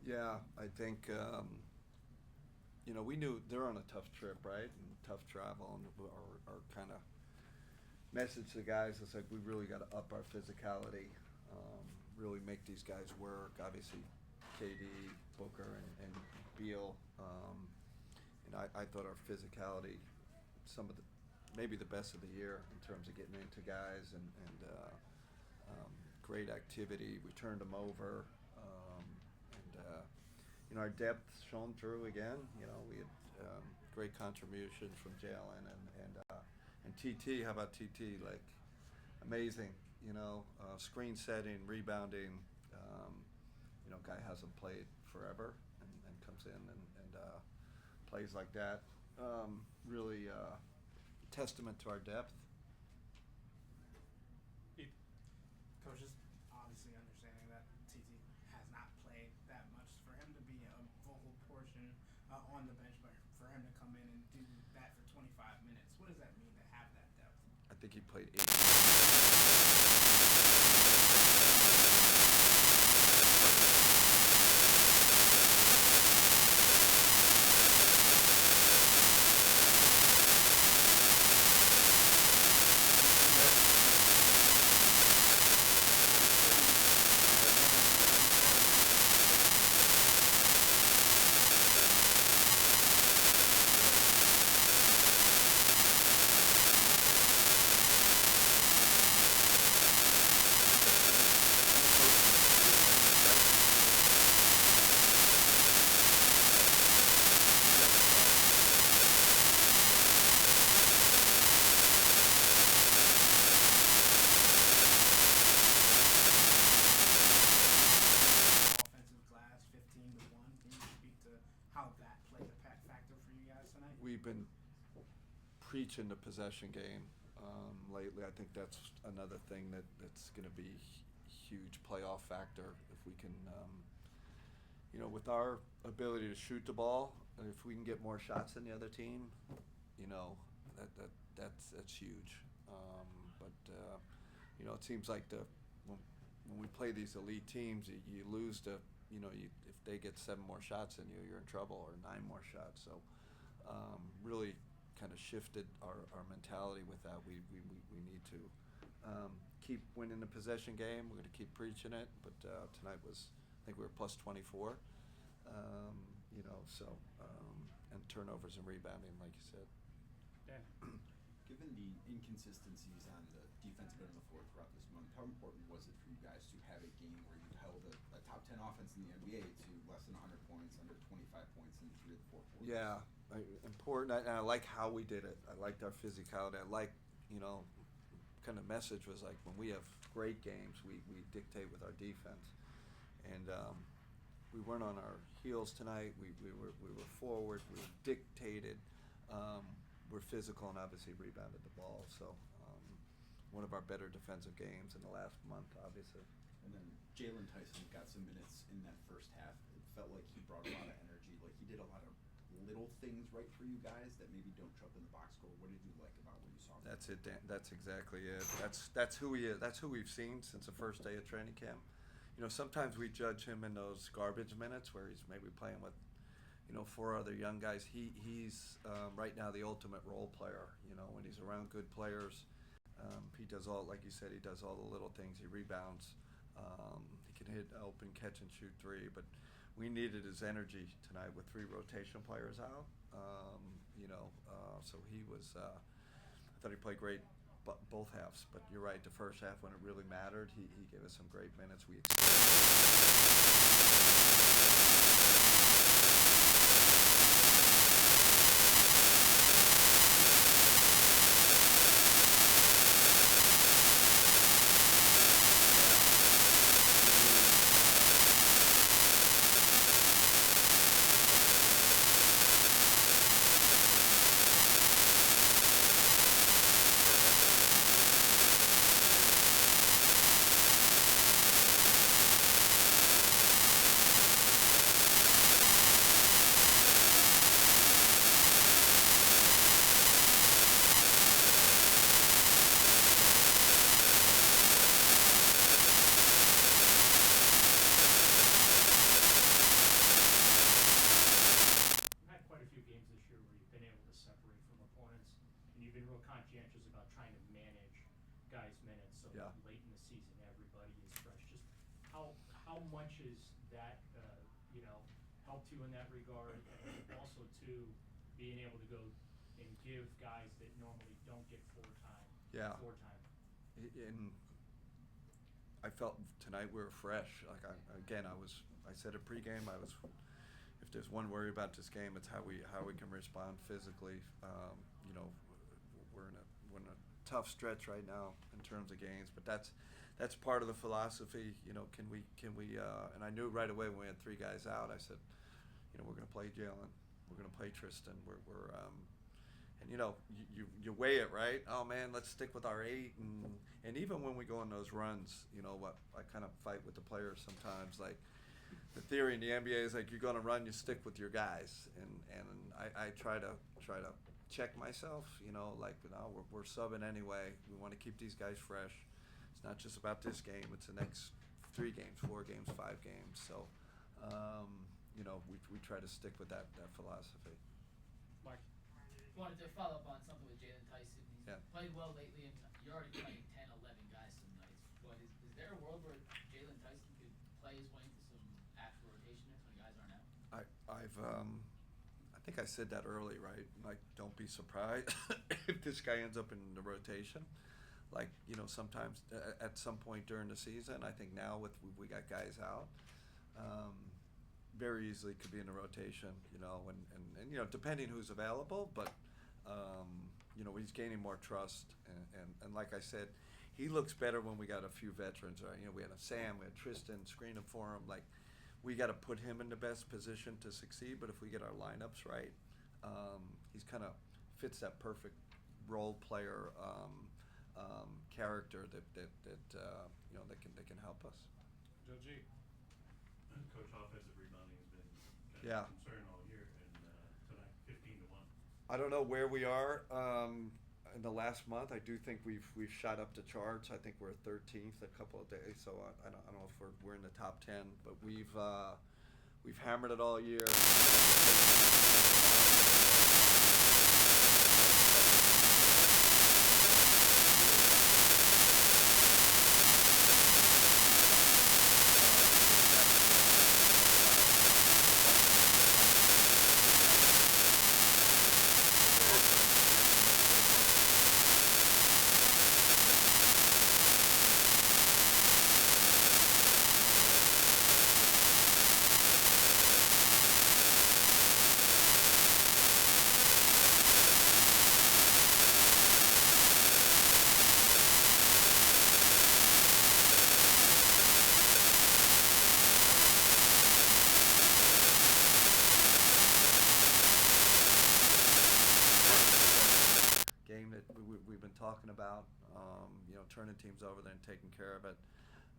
Yeah, I think we knew they're on a tough trip, right, and tough travel, and our kind of message to the guys is like we really got to up our physicality, really make these guys work. Obviously, KD, Booker, and Beal, and I thought our physicality, some of the maybe the best of the year in terms of getting into guys and great activity. We turned them over. Our depth shone through again. We had great contributions from Jalen and TT. How about TT? Like amazing. Screen setting, rebounding. Guy hasn't played forever and comes in and plays like that. Really testament to our depth. Coaches obviously understanding that TT has not played that much, for him to be a vocal portion on the bench, but for him to come in and do that for 25 minutes, what does that mean to have that depth? I think he played 8. We've been preaching the possession game lately. I think that's another thing that's going to be huge playoff factor if we can, with our ability to shoot the ball, if we can get more shots than the other team, that's huge. It seems like when we play these elite teams, you lose to, if they get 7 more shots than you, you're in trouble, or 9 more shots. So. Really kind of shifted our mentality with that. We need to keep winning the possession game. We're going to keep preaching it. But tonight I think we were plus 24. And turnovers and rebounding, like you said. Yeah. Given the inconsistencies on the defensive end of the floor throughout this month, how important was it for you guys to have a game where you held a top 10 offense in the NBA to less than 100 points, under 25 points in 3 of the 4 quarters? Yeah, important. And I like how we did it. I liked our physicality. I like, kind of message was like when we have great games, we dictate with our defense. And we weren't on our heels tonight. We were forward. We were dictated. We're physical and obviously rebounded the ball. So one of our better defensive games in the last month, obviously. And then Jalen Tyson got some minutes in that first half. It felt like he brought a lot of energy. Like he did a lot of little things right for you guys that maybe don't show up in the box score. What did you like about what you saw? That's it, Dan. That's exactly it. That's who he is. That's who we've seen since the first day of training camp. Sometimes we judge him in those garbage minutes where he's maybe playing with, 4 other young guys. He's right now the ultimate role player. When he's around good players, he does all, like you said, he does all the little things. He rebounds. He can hit open, catch and shoot 3. But we needed his energy tonight with 3 rotation players out. So he was. I thought he played great. Both halves, but you're right. The first half, when it really mattered, he gave us some great minutes. We late in the season, everybody is fresh. Just how much is that, helped you in that regard, and also too, being able to go and give guys that normally don't get floor time. Yeah. And I felt tonight we were fresh. Like I said it pregame. If there's one worry about this game, it's how we can respond physically. We're in a tough stretch right now in terms of games, but that's part of the philosophy. Can we? And I knew right away when we had 3 guys out. I said, we're going to play Jalen. We're going to play Tristan. And you weigh it, right? Oh man, let's stick with our 8. And even when we go on those runs, what I kind of fight with the players sometimes. Like the theory in the NBA is like you're going to run, you stick with your guys. And I try to check myself. We're subbing anyway. We want to keep these guys fresh. It's not just about this game. It's the next 3 games, 4 games, 5 games. So, we try to stick with that philosophy. Mark. Wanted to follow up on something with Jalen Tyson. He's Yeah. played well lately, and you're already playing 10, 11 guys some nights. But is there a world where Jalen Tyson could play his way into some actual rotation next when guys aren't out? I think I said that early, right? Like, don't be surprised if this guy ends up in the rotation. Like, sometimes at some point during the season, I think now we got guys out, very easily could be in the rotation, and depending who's available, but he's gaining more trust, and like I said, he looks better when we got a few veterans, right? We had a Sam, we had Tristan, screen him for him, like we got to put him in the best position to succeed, but if we get our lineups right, he's kind of fits that perfect role player character that can help us. Joe G. Coach, offensive rebounding has been kind Yeah. of a concern all year, and tonight 15-1. I don't know where we are in the last month. I do think we've shot up the charts. I think we're 13th a couple of days, so I don't know if we're in the top 10, but we've hammered it all year. We've been talking about, turning teams over there and taking care of it.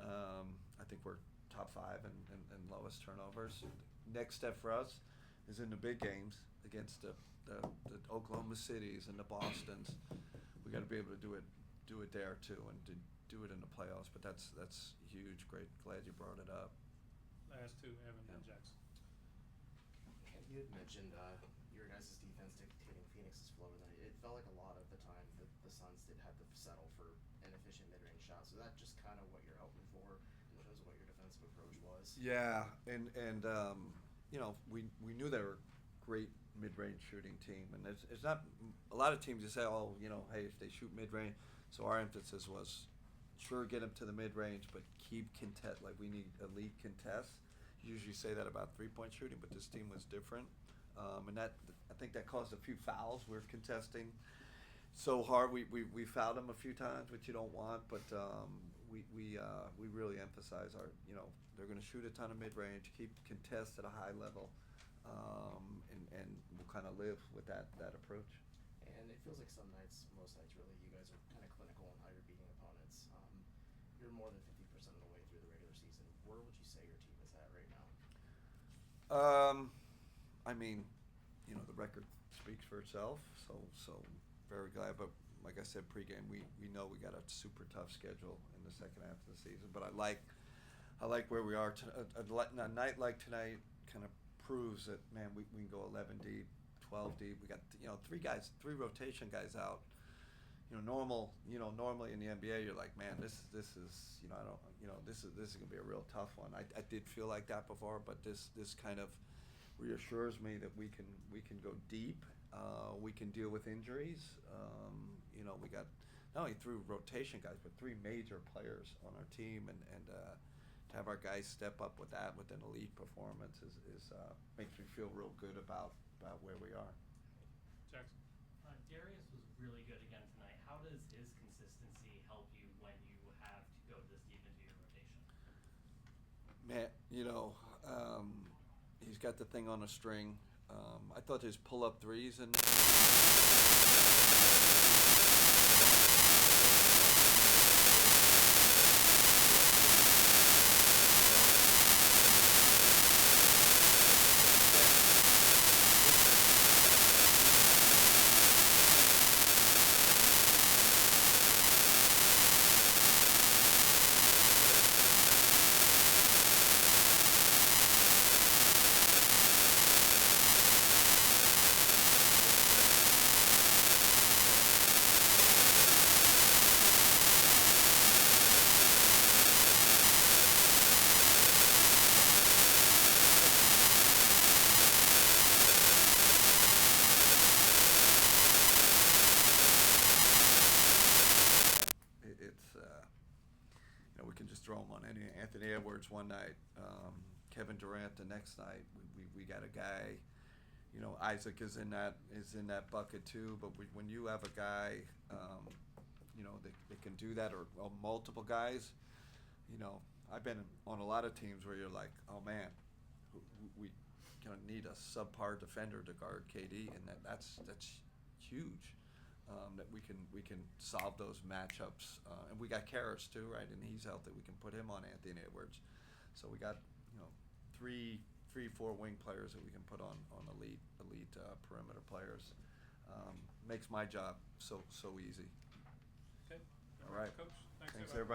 I think we're top 5 in lowest turnovers. Next step for us is in the big games against the Oklahoma Cities and the Bostons. We got to be able to do it there too, and to do it in the playoffs. But that's huge. Great, glad you brought it up. Last 2, Evan and Jackson. You had mentioned your guys' defense dictating Phoenix's flow tonight. It felt like a lot of the time that the Suns did have to settle for inefficient mid-range shots. Is that just kind of what you're hoping for in terms of what your defensive approach was? Yeah, and we knew they were a great mid-range shooting team, and it's not a lot of teams. You say, hey, if they shoot mid-range, so our emphasis was sure get them to the mid-range, but keep contest. Like we need elite contests. Usually say that about 3-point shooting, but this team was different, and that I think that caused a few fouls. We're contesting so hard. We fouled them a few times, which you don't want, but we really emphasize our they're going to shoot a ton of mid range, keep contest at a high level, and we'll kind of live with that approach. And it feels like most nights really, you guys are kind of clinical in how you're beating opponents. You're more than 50% of the way through the regular season. Where would you say your team is at right now? I mean, the record speaks for itself, so very glad. But like I said pregame, we know we got a super tough schedule in the second half of the season. But I like where we are. A night like tonight kind of proves that, man, we can go 11 deep, 12 deep. We got 3 rotation guys out. normally in the NBA, you're like, man, this is, this is gonna be a real tough one. I did feel like that before, but this kind of reassures me that we can go deep. We can deal with injuries. We got not only 3 rotation guys, but 3 major players on our team, and to have our guys step up with that, with an elite performance, is makes me feel real good about where we are. Jackson. Darius was really good again tonight. How does his consistency help you when you have to go this deep into your rotation? Man, he's got the thing on a string. I thought his pull-up threes and we can just throw him on any. Anthony Edwards one night, Kevin Durant the next night. We got a guy. Isaac is in that bucket too. But when you have a guy, that can do that, or multiple guys, I've been on a lot of teams where you're like, oh man, we gonna need a subpar defender to guard KD, and that's huge. That we can solve those matchups, and we got Caris too, right? And he's healthy. We can put him on Anthony Edwards. So we got 4 wing players that we can put on elite perimeter players. Makes my job so easy. Okay. All right. Coach. Thanks Thanks everybody. everybody.